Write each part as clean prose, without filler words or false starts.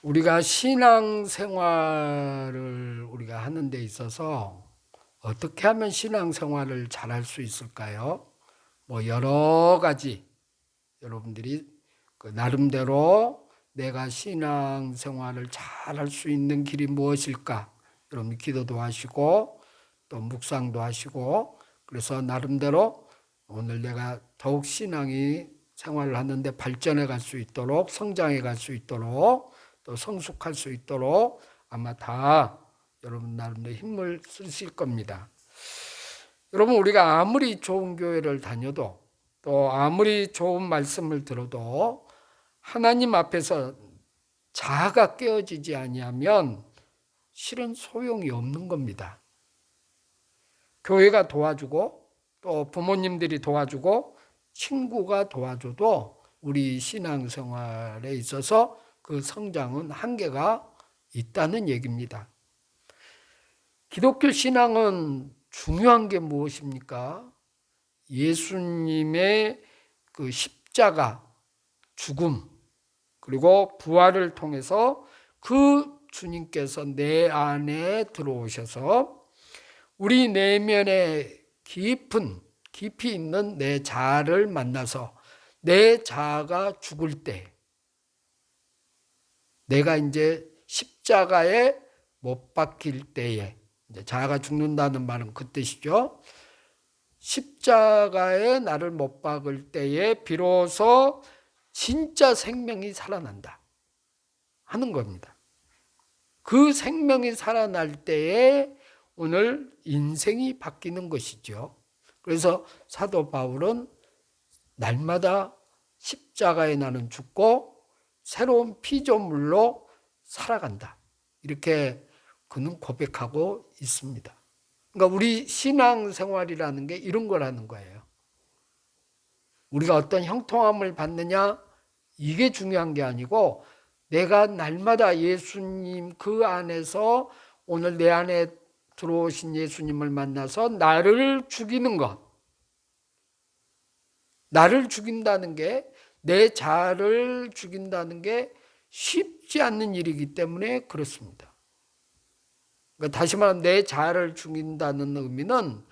우리가 신앙생활을 우리가 하는 데 있어서 어떻게 하면 신앙생활을 잘할 수 있을까요? 여러 가지 여러분들이 나름대로 내가 신앙생활을 잘할 수 있는 길이 무엇일까? 여러분 기도도 하시고 또 묵상도 하시고 그래서 나름대로 오늘 내가 더욱 신앙이 생활을 하는데 발전해 갈 수 있도록 성장해 갈 수 있도록 또 성숙할 수 있도록 아마 다 여러분 나름대로 힘을 쓰실 겁니다. 여러분 우리가 아무리 좋은 교회를 다녀도 또 아무리 좋은 말씀을 들어도 하나님 앞에서 자아가 깨어지지 아니하면 실은 소용이 없는 겁니다. 교회가 도와주고 또 부모님들이 도와주고 친구가 도와줘도 우리 신앙생활에 있어서 그 성장은 한계가 있다는 얘기입니다. 기독교 신앙은 중요한 게 무엇입니까? 예수님의 그 십자가, 죽음, 그리고 부활을 통해서 그 주님께서 내 안에 들어오셔서 우리 내면에 깊이 있는 내 자아를 만나서 내 자아가 죽을 때 내가 이제 십자가에 못 박힐 때에 이제 자아가 죽는다는 말은 그 뜻이죠. 십자가에 나를 못 박을 때에 비로소 진짜 생명이 살아난다 하는 겁니다. 그 생명이 살아날 때에 오늘 인생이 바뀌는 것이죠. 그래서 사도 바울은 날마다 십자가에 나는 죽고 새로운 피조물로 살아간다. 이렇게 그는 고백하고 있습니다. 그러니까 우리 신앙생활이라는 게 이런 거라는 거예요. 우리가 어떤 형통함을 받느냐 이게 중요한 게 아니고 내가 날마다 예수님 그 안에서 오늘 내 안에 들어오신 예수님을 만나서 나를 죽이는 것. 나를 죽인다는 게 내 자아를 죽인다는 게 쉽지 않는 일이기 때문에 그렇습니다. 그러니까 다시 말하면 내 자아를 죽인다는 의미는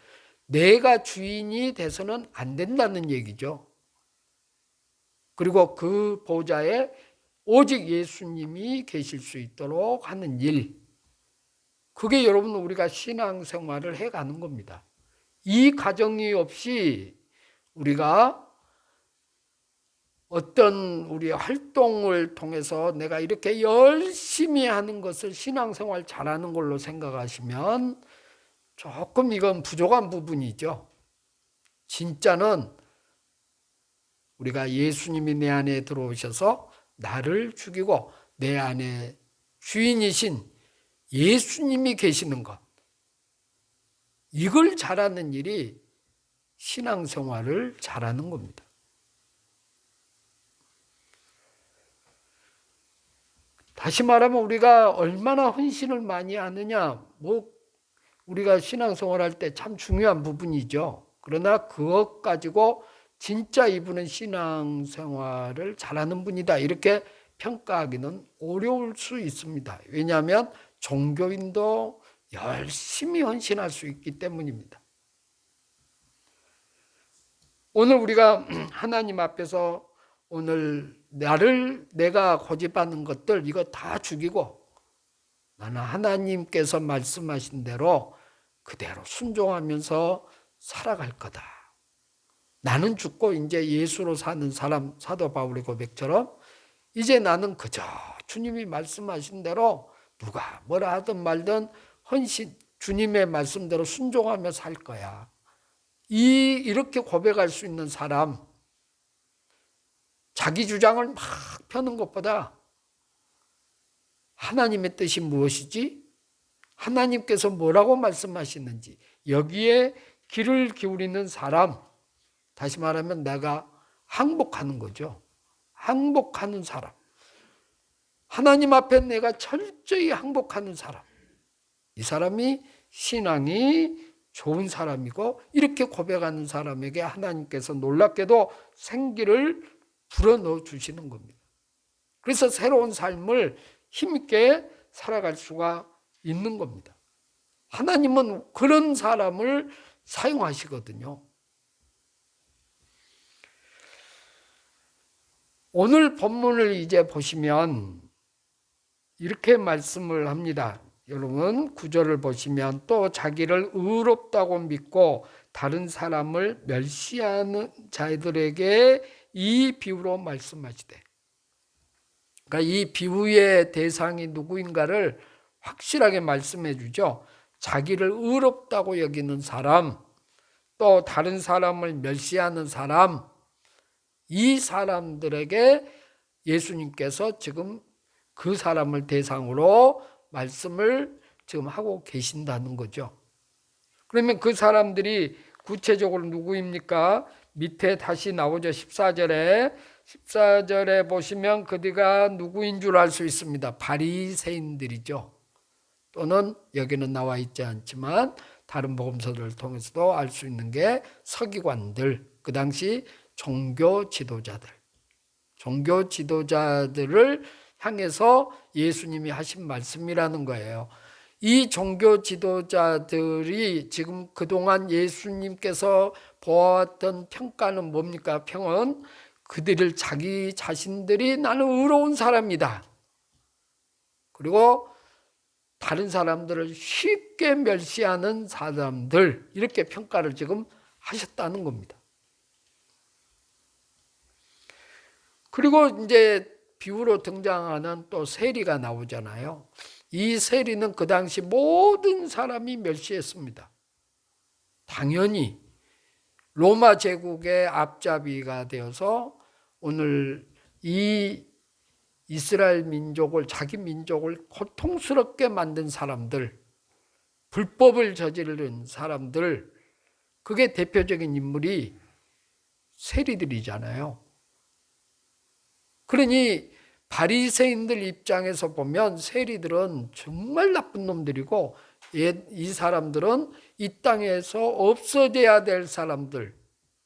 내가 주인이 돼서는 안 된다는 얘기죠. 그리고 그 보좌에 오직 예수님이 계실 수 있도록 하는 일. 그게 여러분 우리가 신앙생활을 해가는 겁니다. 이 과정이 없이 우리가 어떤 우리 활동을 통해서 내가 이렇게 열심히 하는 것을 신앙생활 잘하는 걸로 생각하시면 조금 이건 부족한 부분이죠. 진짜는 우리가 예수님이 내 안에 들어오셔서 나를 죽이고 내 안에 주인이신 예수님이 계시는 것. 이걸 잘하는 일이 신앙생활을 잘하는 겁니다. 다시 말하면 우리가 얼마나 헌신을 많이 하느냐, 우리가 신앙생활 할 때 참 중요한 부분이죠. 그러나 그것 가지고 진짜 이분은 신앙생활을 잘하는 분이다 이렇게 평가하기는 어려울 수 있습니다. 왜냐하면 종교인도 열심히 헌신할 수 있기 때문입니다. 오늘 우리가 하나님 앞에서 오늘 내가 고집하는 것들 이거 다 죽이고 나는 하나님께서 말씀하신 대로 그대로 순종하면서 살아갈 거다. 나는 죽고 이제 예수로 사는 사람, 사도 바울의 고백처럼 이제 나는 그저 주님이 말씀하신 대로 누가 뭐라 하든 말든 헌신 주님의 말씀대로 순종하며 살 거야. 이렇게 고백할 수 있는 사람, 자기 주장을 막 펴는 것보다 하나님의 뜻이 무엇이지? 하나님께서 뭐라고 말씀하시는지 여기에 귀를 기울이는 사람, 다시 말하면 내가 항복하는 거죠. 항복하는 사람. 하나님 앞에 내가 철저히 항복하는 사람. 이 사람이 신앙이 좋은 사람이고 이렇게 고백하는 사람에게 하나님께서 놀랍게도 생기를 불어넣어 주시는 겁니다. 그래서 새로운 삶을 힘있게 살아갈 수가 있는 겁니다. 하나님은 그런 사람을 사용하시거든요. 오늘 본문을 이제 보시면 이렇게 말씀을 합니다. 여러분 9절을 보시면 또 자기를 의롭다고 믿고 다른 사람을 멸시하는 자들에게 이 비유로 말씀하시되, 그러니까 이 비유의 대상이 누구인가를 확실하게 말씀해 주죠. 자기를 의롭다고 여기는 사람, 또 다른 사람을 멸시하는 사람, 이 사람들에게 예수님께서 지금 그 사람을 대상으로 말씀을 지금 하고 계신다는 거죠. 그러면 그 사람들이 구체적으로 누구입니까? 밑에 다시 나오죠. 14절에 보시면 그들가 누구인 줄 알 수 있습니다. 바리새인들이죠. 또는 여기는 나와 있지 않지만 다른 복음서들을 통해서도 알 수 있는 게 서기관들, 그 당시 종교 지도자들을 향해서 예수님이 하신 말씀이라는 거예요. 이 종교 지도자들이 지금 그동안 예수님께서 보았던 평가는 뭡니까? 평은 그들을 자기 자신들이 나는 의로운 사람이다. 그리고 다른 사람들을 쉽게 멸시하는 사람들, 이렇게 평가를 지금 하셨다는 겁니다. 그리고 이제 비유로 등장하는 또 세리가 나오잖아요. 이 세리는 그 당시 모든 사람이 멸시했습니다. 당연히 로마 제국의 앞잡이가 되어서 오늘 이 이스라엘 민족을, 자기 민족을 고통스럽게 만든 사람들, 불법을 저지른 사람들, 그게 대표적인 인물이 세리들이잖아요. 그러니 바리새인들 입장에서 보면 세리들은 정말 나쁜 놈들이고 이 사람들은 이 땅에서 없어져야 될 사람들,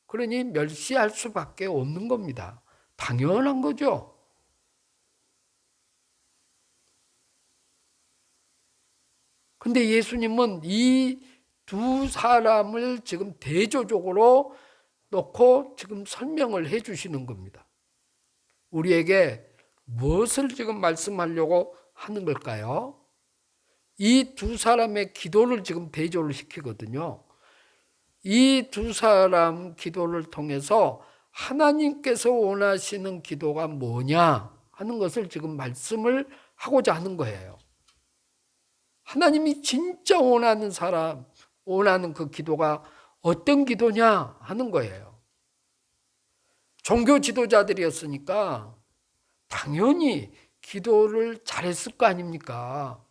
그러니 멸시할 수밖에 없는 겁니다. 당연한 거죠. 근데 예수님은 이 두 사람을 지금 대조적으로 놓고 지금 설명을 해 주시는 겁니다. 우리에게 무엇을 지금 말씀하려고 하는 걸까요? 이 두 사람의 기도를 지금 대조를 시키거든요. 이 두 사람 기도를 통해서 하나님께서 원하시는 기도가 뭐냐 하는 것을 지금 말씀을 하고자 하는 거예요. 하나님이 진짜 원하는 사람, 원하는 그 기도가 어떤 기도냐 하는 거예요. 종교 지도자들이었으니까 당연히 기도를 잘했을 거 아닙니까?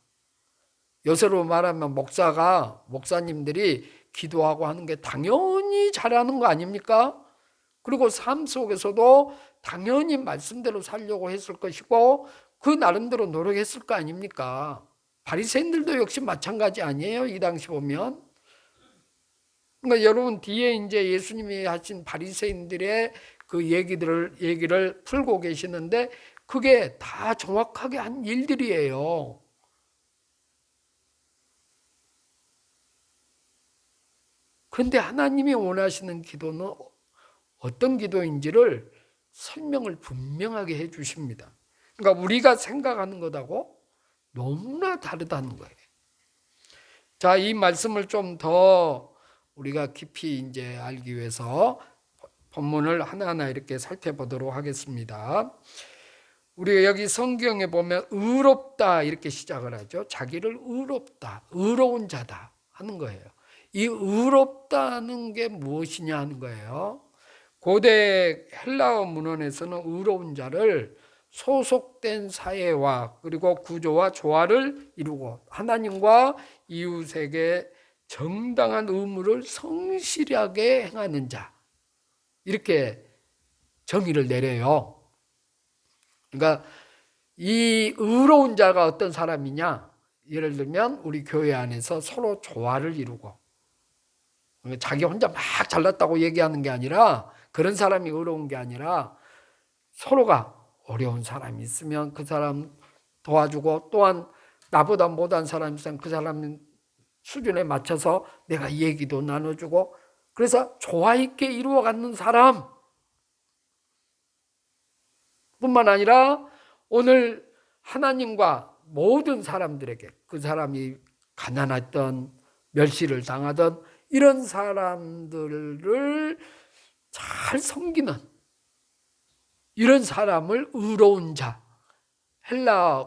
요새로 말하면 목사님들이 기도하고 하는 게 당연히 잘하는 거 아닙니까? 그리고 삶 속에서도 당연히 말씀대로 살려고 했을 것이고 그 나름대로 노력했을 거 아닙니까? 바리새인들도 역시 마찬가지 아니에요? 이 당시 보면. 그러니까 여러분 뒤에 이제 예수님이 하신 바리새인들의 그 얘기를 풀고 계시는데 그게 다 정확하게 한 일들이에요. 그런데 하나님이 원하시는 기도는 어떤 기도인지를 설명을 분명하게 해 주십니다. 그러니까 우리가 생각하는 것하고 너무나 다르다는 거예요. 자, 이 말씀을 좀 더 우리가 깊이 이제 알기 위해서 본문을 하나하나 이렇게 살펴보도록 하겠습니다. 우리가 여기 성경에 보면 의롭다 이렇게 시작을 하죠. 자기를 의롭다, 의로운 자다 하는 거예요. 이 의롭다는 게 무엇이냐 하는 거예요. 고대 헬라어 문헌에서는 의로운 자를 소속된 사회와 그리고 구조와 조화를 이루고 하나님과 이웃에게 정당한 의무를 성실하게 행하는 자, 이렇게 정의를 내려요. 그러니까 이 의로운 자가 어떤 사람이냐? 예를 들면 우리 교회 안에서 서로 조화를 이루고 자기 혼자 막 잘났다고 얘기하는 게 아니라 그런 사람이 의로운 게 아니라 서로가 어려운 사람이 있으면 그 사람 도와주고 또한 나보다 못한 사람이 있으면 그 사람 수준에 맞춰서 내가 얘기도 나눠주고 그래서 조화 있게 이루어가는 사람 뿐만 아니라 오늘 하나님과 모든 사람들에게 그 사람이 가난했던 멸시를 당하던 이런 사람들을 잘 섬기는 이런 사람을 의로운 자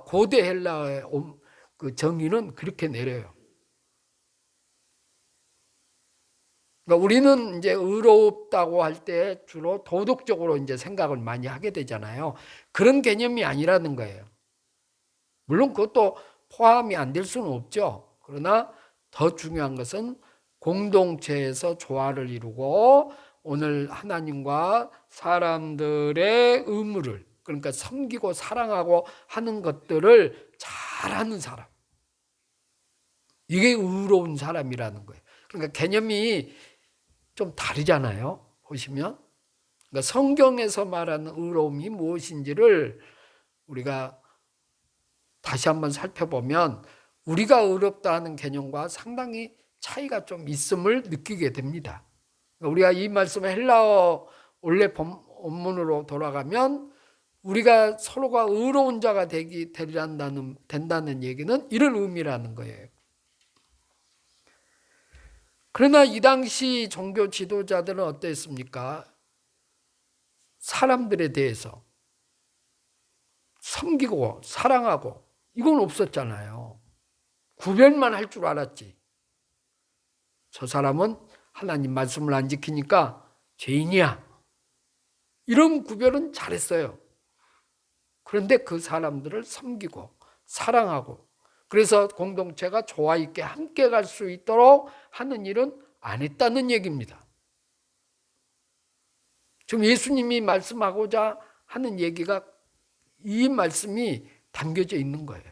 고대 헬라의 그 정의는 그렇게 내려요. 그러니까 우리는 이제 의롭다고 할 때 주로 도덕적으로 이제 생각을 많이 하게 되잖아요. 그런 개념이 아니라는 거예요. 물론 그것도 포함이 안 될 수는 없죠. 그러나 더 중요한 것은 공동체에서 조화를 이루고 오늘 하나님과 사람들의 의무를 그러니까 섬기고 사랑하고 하는 것들을 잘하는 사람. 이게 의로운 사람이라는 거예요. 그러니까 개념이 좀 다르잖아요. 보시면. 그러니까 성경에서 말하는 의로움이 무엇인지를 우리가 다시 한번 살펴보면 우리가 의롭다 하는 개념과 상당히 차이가 좀 있음을 느끼게 됩니다. 우리가 이 말씀의 헬라어 원래 원문으로 돌아가면 우리가 서로가 의로운 자가 된다는 얘기는 이런 의미라는 거예요. 그러나 이 당시 종교 지도자들은 어땠습니까? 사람들에 대해서 섬기고 사랑하고 이건 없었잖아요. 구별만 할 줄 알았지. 저 사람은 하나님 말씀을 안 지키니까 죄인이야. 이런 구별은 잘했어요. 그런데 그 사람들을 섬기고 사랑하고 그래서 공동체가 조화 있게 함께 갈 수 있도록 하는 일은 안 했다는 얘기입니다. 지금 예수님이 말씀하고자 하는 얘기가 이 말씀이 담겨져 있는 거예요.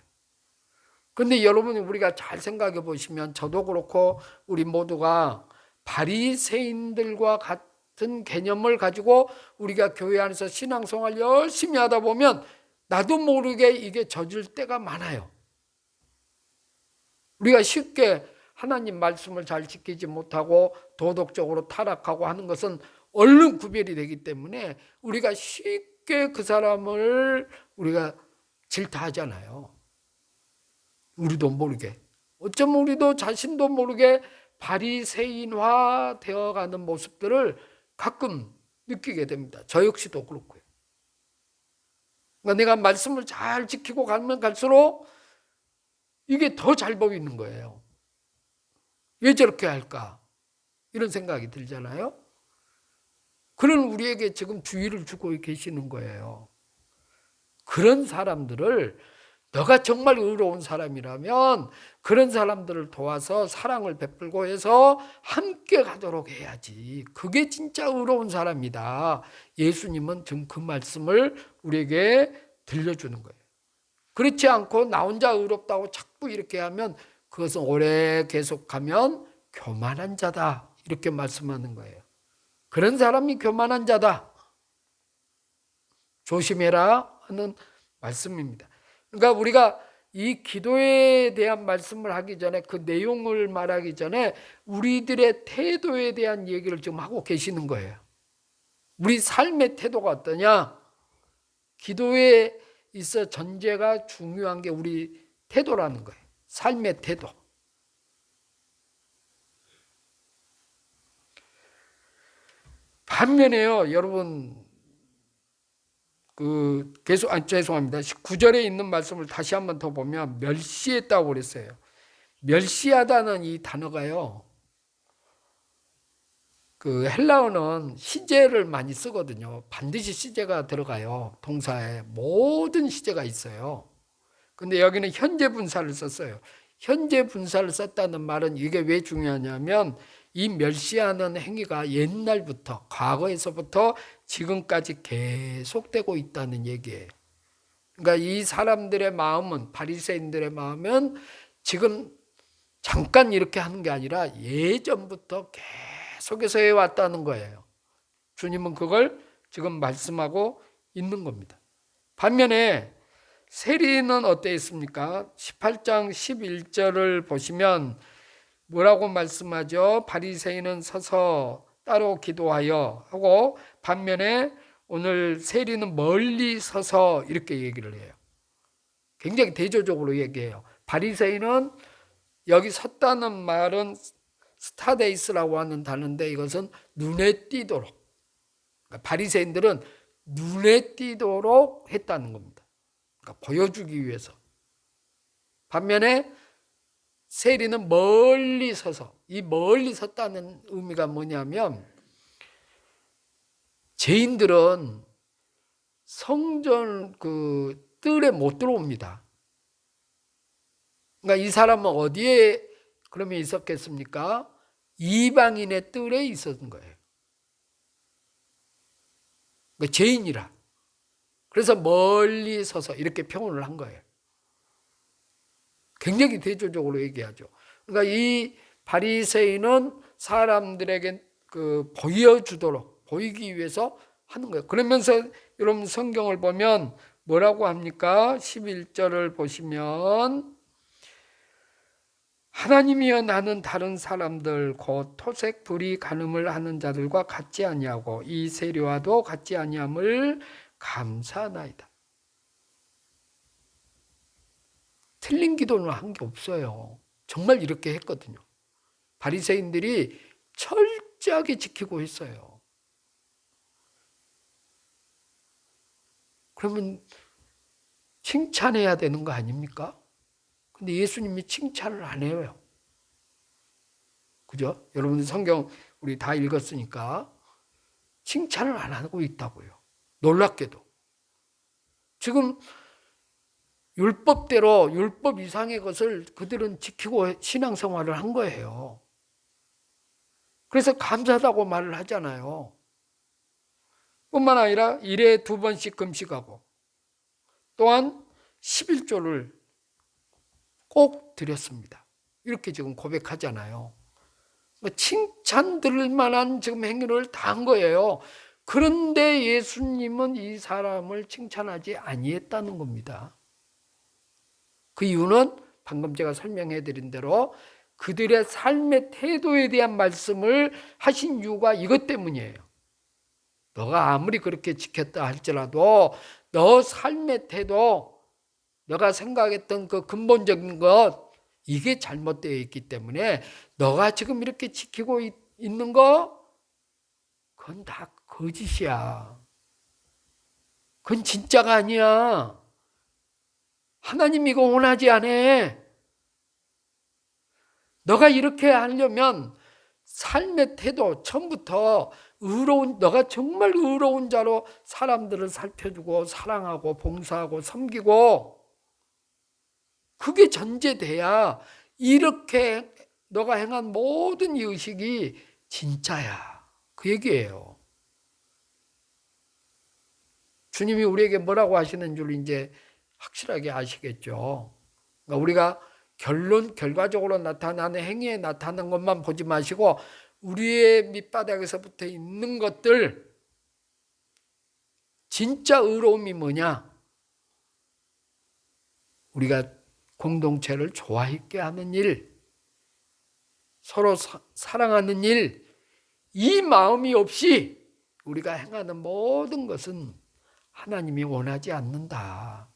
그런데 여러분 우리가 잘 생각해 보시면 저도 그렇고 우리 모두가 바리새인들과 같은 개념을 가지고 우리가 교회 안에서 신앙생활 열심히 하다 보면 나도 모르게 이게 젖을 때가 많아요. 우리가 쉽게 하나님 말씀을 잘 지키지 못하고 도덕적으로 타락하고 하는 것은 얼른 구별이 되기 때문에 우리가 쉽게 그 사람을 우리가 질타하잖아요. 우리도 모르게. 어쩌면 우리도 자신도 모르게 바리새인화 되어가는 모습들을 가끔 느끼게 됩니다. 저 역시도 그렇고요. 그러니까 내가 말씀을 잘 지키고 가면 갈수록 이게 더 잘 보이는 거예요. 왜 저렇게 할까? 이런 생각이 들잖아요. 그런 우리에게 지금 주의를 주고 계시는 거예요. 그런 사람들을 너가 정말 의로운 사람이라면 그런 사람들을 도와서 사랑을 베풀고 해서 함께 가도록 해야지. 그게 진짜 의로운 사람이다. 예수님은 지금 그 말씀을 우리에게 들려주는 거예요. 그렇지 않고 나 혼자 의롭다고 자꾸 이렇게 하면 그것은 오래 계속하면 교만한 자다. 이렇게 말씀하는 거예요. 그런 사람이 교만한 자다. 조심해라 하는 말씀입니다. 그러니까 우리가 이 기도에 대한 말씀을 하기 전에 그 내용을 말하기 전에 우리들의 태도에 대한 얘기를 지금 하고 계시는 거예요. 우리 삶의 태도가 어떠냐? 기도에 있어 전제가 중요한 게 우리 태도라는 거예요. 삶의 태도. 반면에요, 여러분, 죄송합니다. 9절에 있는 말씀을 다시 한번 더 보면 멸시했다고 그랬어요. 멸시하다는 이 단어가요, 그 헬라어는 시제를 많이 쓰거든요. 반드시 시제가 들어가요. 동사에 모든 시제가 있어요. 근데 여기는 현재 분사를 썼어요. 현재 분사를 썼다는 말은 이게 왜 중요하냐면 이 멸시하는 행위가 옛날부터 과거에서부터 지금까지 계속되고 있다는 얘기예요. 그러니까 이 사람들의 마음은 바리새인들의 마음은 지금 잠깐 이렇게 하는 게 아니라 예전부터 계속해서 해왔다는 거예요. 주님은 그걸 지금 말씀하고 있는 겁니다. 반면에 세리는 어때 있습니까? 18장 11절을 보시면 뭐라고 말씀하죠? 바리새인은 서서 따로 기도하여 하고, 반면에 오늘 세리는 멀리 서서 이렇게 얘기를 해요. 굉장히 대조적으로 얘기해요. 바리새인은 여기 섰다는 말은 스타데이스라고 하는 단어인데, 이것은 눈에 띄도록, 그러니까 바리새인들은 눈에 띄도록 했다는 겁니다. 그러니까 보여주기 위해서. 반면에 세리는 멀리 서서, 이 멀리 섰다는 의미가 뭐냐면, 죄인들은 성전 그 뜰에 못 들어옵니다. 그러니까 이 사람은 어디에 그러면 있었겠습니까? 이방인의 뜰에 있었던 거예요. 그러니까 죄인이라. 그래서 멀리 서서 이렇게 표현을 한 거예요. 굉장히 대조적으로 얘기하죠. 그러니까 이 바리새인은 사람들에게 그 보여주도록, 보이기 위해서 하는 거예요. 그러면서 여러분 성경을 보면 뭐라고 합니까? 11절을 보시면 하나님이여 나는 다른 사람들 곧 토색 불이 간음을 하는 자들과 같지 아니하고 이 세리와도 같지 아니함을 감사하나이다. 틀린 기도는 한 게 없어요. 정말 이렇게 했거든요. 바리새인들이 철저하게 지키고 있어요. 그러면 칭찬해야 되는 거 아닙니까? 근데 예수님이 칭찬을 안 해요. 그죠? 여러분들 성경 우리 다 읽었으니까 칭찬을 안 하고 있다고요. 놀랍게도. 지금 율법대로 율법 이상의 것을 그들은 지키고 신앙생활을 한 거예요. 그래서 감사하다고 말을 하잖아요. 뿐만 아니라 일에 2번씩 금식하고 또한 11조를 꼭 드렸습니다. 이렇게 지금 고백하잖아요. 칭찬 들을 만한 지금 행위를 다 한 거예요. 그런데 예수님은 이 사람을 칭찬하지 아니했다는 겁니다. 그 이유는 방금 제가 설명해 드린 대로 그들의 삶의 태도에 대한 말씀을 하신 이유가 이것 때문이에요. 너가 아무리 그렇게 지켰다 할지라도 너 삶의 태도, 너가 생각했던 그 근본적인 것, 이게 잘못되어 있기 때문에 너가 지금 이렇게 지키고 있는 거, 그건 다 거짓이야. 그건 진짜가 아니야. 하나님 이거 원하지 않아. 너가 이렇게 하려면 삶의 태도, 처음부터 너가 정말 의로운 자로 사람들을 살펴주고 사랑하고 봉사하고 섬기고, 그게 전제돼야 이렇게 너가 행한 모든 이 의식이 진짜야. 그 얘기예요. 주님이 우리에게 뭐라고 하시는 줄 이제 확실하게 아시겠죠. 그러니까 우리가 결과적으로 나타나는 행위에 나타나는 것만 보지 마시고 우리의 밑바닥에서부터 있는 것들, 진짜 의로움이 뭐냐? 우리가 공동체를 좋아했게 하는 일, 서로 사랑하는 일, 이 마음이 없이 우리가 행하는 모든 것은 하나님이 원하지 않는다.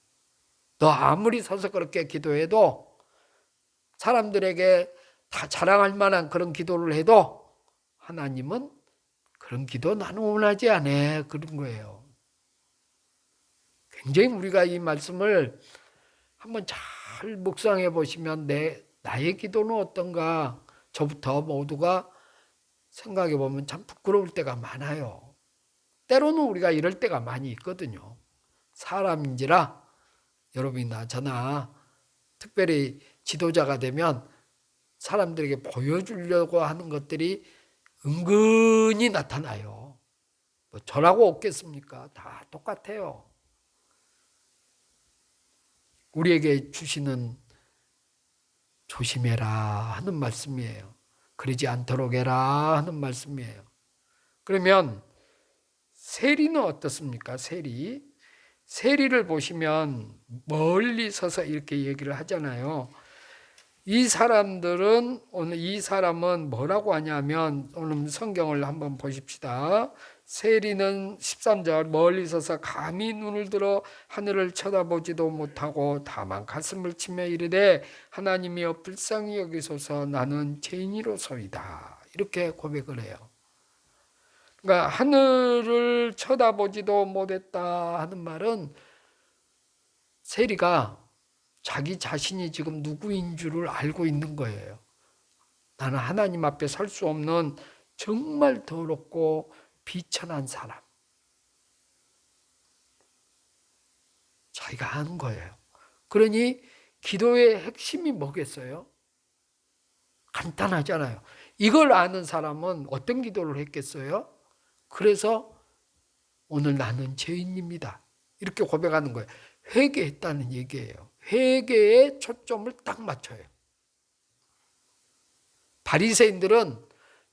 너 아무리 서서 그렇게 기도해도, 사람들에게 다 자랑할 만한 그런 기도를 해도 하나님은 그런 기도 나는 원하지 않아. 그런 거예요. 굉장히 우리가 이 말씀을 한번 잘 묵상해 보시면 나의 기도는 어떤가, 저부터 모두가 생각해 보면 참 부끄러울 때가 많아요. 때로는 우리가 이럴 때가 많이 있거든요. 사람인지라 여러분이나 저나 특별히 지도자가 되면 사람들에게 보여주려고 하는 것들이 은근히 나타나요. 뭐 저라고 없겠습니까? 다 똑같아요. 우리에게 주시는 조심해라 하는 말씀이에요. 그러지 않도록 해라 하는 말씀이에요. 그러면 세리는 어떻습니까? 세리. 세리를 보시면 멀리 서서 이렇게 얘기를 하잖아요. 이 사람들은 오늘 이 사람은 뭐라고 하냐면 오늘 성경을 한번 보십시다. 세리는 13절 멀리 서서 감히 눈을 들어 하늘을 쳐다보지도 못하고 다만 가슴을 치며 이르되 하나님이여 불쌍히 여기소서 나는 죄인이로소이다. 이렇게 고백을 해요. 그러니까 하늘을 쳐다보지도 못했다 하는 말은 세리가 자기 자신이 지금 누구인 줄을 알고 있는 거예요. 나는 하나님 앞에 설 수 없는 정말 더럽고 비천한 사람. 자기가 아는 거예요. 그러니 기도의 핵심이 뭐겠어요? 간단하잖아요. 이걸 아는 사람은 어떤 기도를 했겠어요? 그래서 오늘 나는 죄인입니다. 이렇게 고백하는 거예요. 회개했다는 얘기예요. 회개에 초점을 딱 맞춰요. 바리새인들은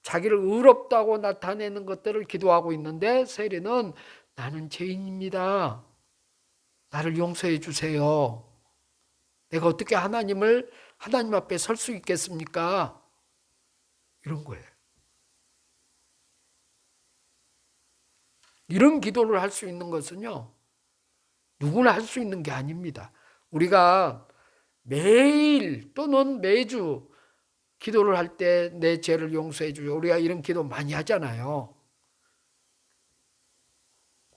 자기를 의롭다고 나타내는 것들을 기도하고 있는데 세리는 나는 죄인입니다. 나를 용서해 주세요. 내가 어떻게 하나님 앞에 설 수 있겠습니까? 이런 거예요. 이런 기도를 할 수 있는 것은요, 누구나 할 수 있는 게 아닙니다. 우리가 매일 또는 매주 기도를 할 때 내 죄를 용서해 주요. 우리가 이런 기도 많이 하잖아요.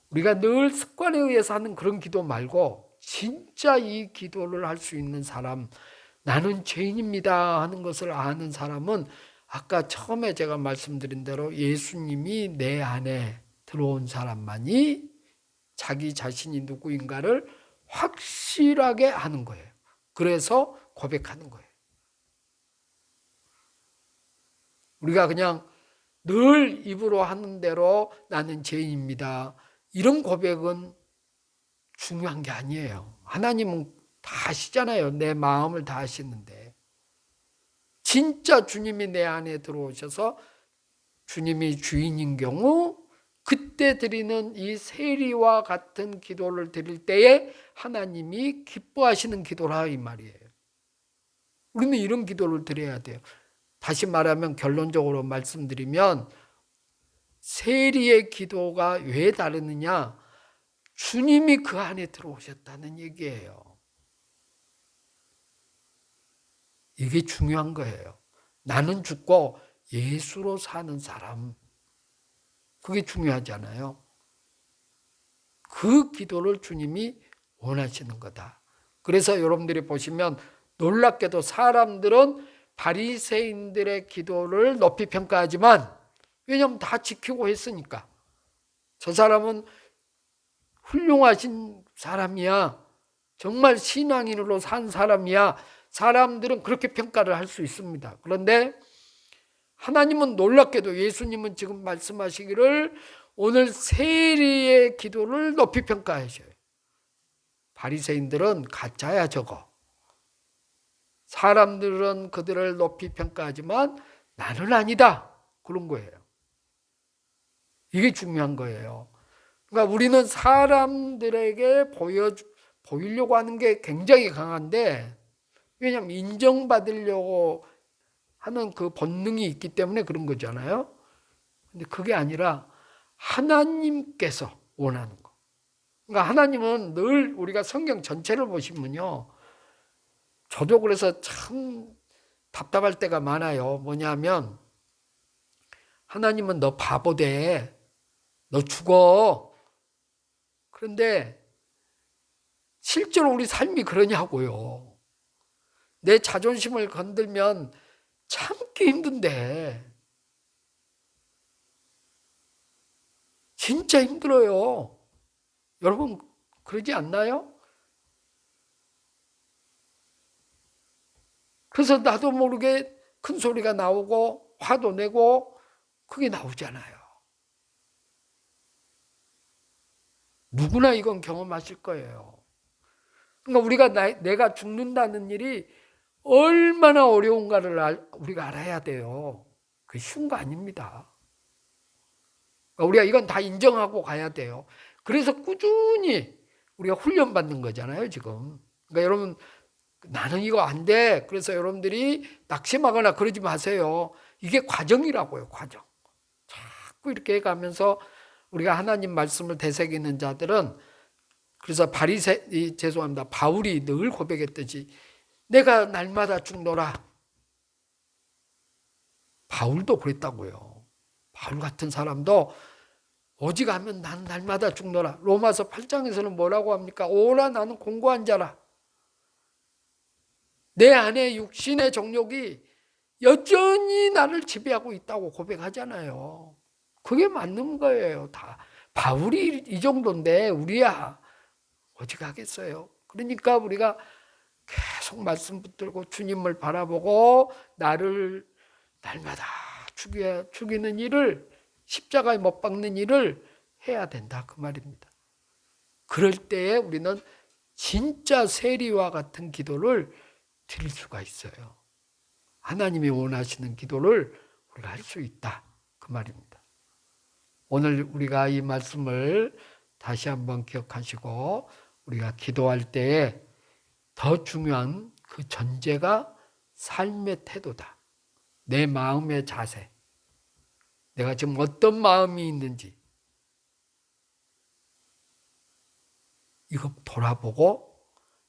우리가 늘 습관에 의해서 하는 그런 기도 말고 진짜 이 기도를 할 수 있는 사람, 나는 죄인입니다 하는 것을 아는 사람은 아까 처음에 제가 말씀드린 대로 예수님이 내 안에 들어온 사람만이 자기 자신이 누구인가를 확실하게 아는 거예요. 그래서 고백하는 거예요. 우리가 그냥 늘 입으로 하는 대로 나는 죄인입니다. 이런 고백은 중요한 게 아니에요. 하나님은 다 아시잖아요. 내 마음을 다 아시는데. 진짜 주님이 내 안에 들어오셔서 주님이 주인인 경우 그때 드리는 이 세리와 같은 기도를 드릴 때에 하나님이 기뻐하시는 기도라 이 말이에요. 우리는 이런 기도를 드려야 돼요. 다시 말하면 결론적으로 말씀드리면 세리의 기도가 왜 다르느냐? 주님이 그 안에 들어오셨다는 얘기예요. 이게 중요한 거예요. 나는 죽고 예수로 사는 사람. 그게 중요하잖아요. 그 기도를 주님이 원하시는 거다. 그래서 여러분들이 보시면 놀랍게도 사람들은 바리새인들의 기도를 높이 평가하지만 왜냐하면 다 지키고 했으니까. 저 사람은 훌륭하신 사람이야. 정말 신앙인으로 산 사람이야. 사람들은 그렇게 평가를 할 수 있습니다. 그런데 하나님은 놀랍게도 예수님은 지금 말씀하시기를 오늘 세리의 기도를 높이 평가하셔요. 바리새인들은 가짜야 저거. 사람들은 그들을 높이 평가하지만 나는 아니다. 그런 거예요. 이게 중요한 거예요. 그러니까 우리는 사람들에게 보이려고 하는 게 굉장히 강한데 왜냐하면 인정받으려고 하는 그 본능이 있기 때문에 그런 거잖아요. 근데 그게 아니라 하나님께서 원하는 거. 그러니까 하나님은 늘 우리가 성경 전체를 보시면요. 저도 그래서 참 답답할 때가 많아요. 뭐냐면 하나님은 너 바보돼. 너 죽어. 그런데 실제로 우리 삶이 그러냐고요. 내 자존심을 건들면 참기 힘든데 진짜 힘들어요. 여러분 그러지 않나요? 그래서 나도 모르게 큰 소리가 나오고 화도 내고 그게 나오잖아요. 누구나 이건 경험하실 거예요. 그러니까 우리가 내가 죽는다는 일이 얼마나 어려운가를 우리가 알아야 돼요. 그게 쉬운 거 아닙니다. 그러니까 우리가 이건 다 인정하고 가야 돼요. 그래서 꾸준히 우리가 훈련받는 거잖아요, 지금. 그러니까 여러분, 나는 이거 안 돼. 그래서 여러분들이 낙심하거나 그러지 마세요. 이게 과정이라고요, 과정. 자꾸 이렇게 가면서 우리가 하나님 말씀을 되새기는 자들은, 그래서 죄송합니다. 바울이 늘 고백했듯이 내가 날마다 죽노라. 바울도 그랬다고요. 바울 같은 사람도 오직 하면 난 날마다 죽노라. 로마서 8장에서는 뭐라고 합니까? 오라 나는 공고한 자라. 내 안에 육신의 정욕이 여전히 나를 지배하고 있다고 고백하잖아요. 그게 맞는 거예요. 다 바울이 이 정도인데 우리야 오직 하겠어요. 그러니까 우리가 계속 말씀 붙들고 주님을 바라보고 나를 날마다 죽이는 일을, 십자가에 못 박는 일을 해야 된다 그 말입니다. 그럴 때에 우리는 진짜 세리와 같은 기도를 드릴 수가 있어요. 하나님이 원하시는 기도를 우리가 할 수 있다 그 말입니다. 오늘 우리가 이 말씀을 다시 한번 기억하시고 우리가 기도할 때에 더 중요한 그 전제가 삶의 태도다. 내 마음의 자세. 내가 지금 어떤 마음이 있는지 이거 돌아보고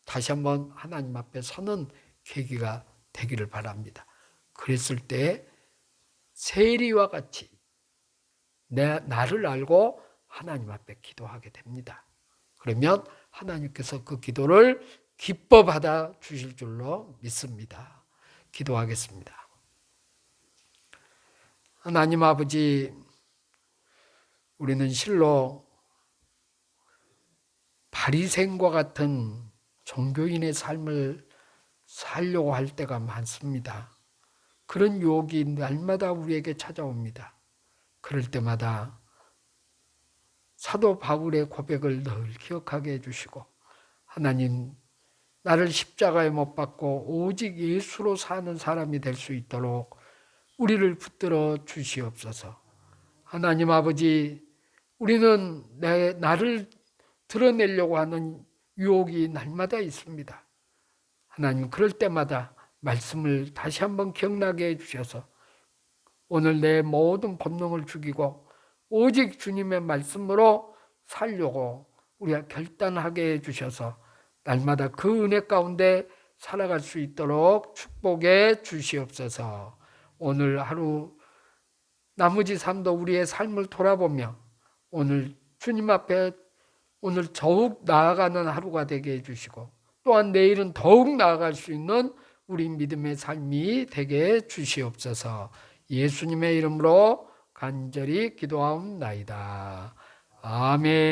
다시 한번 하나님 앞에 서는 계기가 되기를 바랍니다. 그랬을 때 세리와 같이 나를 알고 하나님 앞에 기도하게 됩니다. 그러면 하나님께서 그 기도를 기뻐 받아 주실 줄로 믿습니다. 기도하겠습니다. 하나님 아버지, 우리는 실로 바리새인과 같은 종교인의 삶을 살려고 할 때가 많습니다. 그런 유혹이 날마다 우리에게 찾아옵니다. 그럴 때마다 사도 바울의 고백을 늘 기억하게 해주시고 하나님 나를 십자가에 못 박고 오직 예수로 사는 사람이 될 수 있도록 우리를 붙들어 주시옵소서. 하나님 아버지, 우리는 나를 드러내려고 하는 유혹이 날마다 있습니다. 하나님, 그럴 때마다 말씀을 다시 한번 기억나게 해주셔서 오늘 내 모든 본능을 죽이고 오직 주님의 말씀으로 살려고 우리가 결단하게 해주셔서 날마다 그 은혜 가운데 살아갈 수 있도록 축복해 주시옵소서. 오늘 하루 나머지 삶도 우리의 삶을 돌아보며 오늘 주님 앞에 오늘 더욱 나아가는 하루가 되게 해주시고 또한 내일은 더욱 나아갈 수 있는 우리 믿음의 삶이 되게 주시옵소서. 예수님의 이름으로 간절히 기도하옵나이다. 아멘.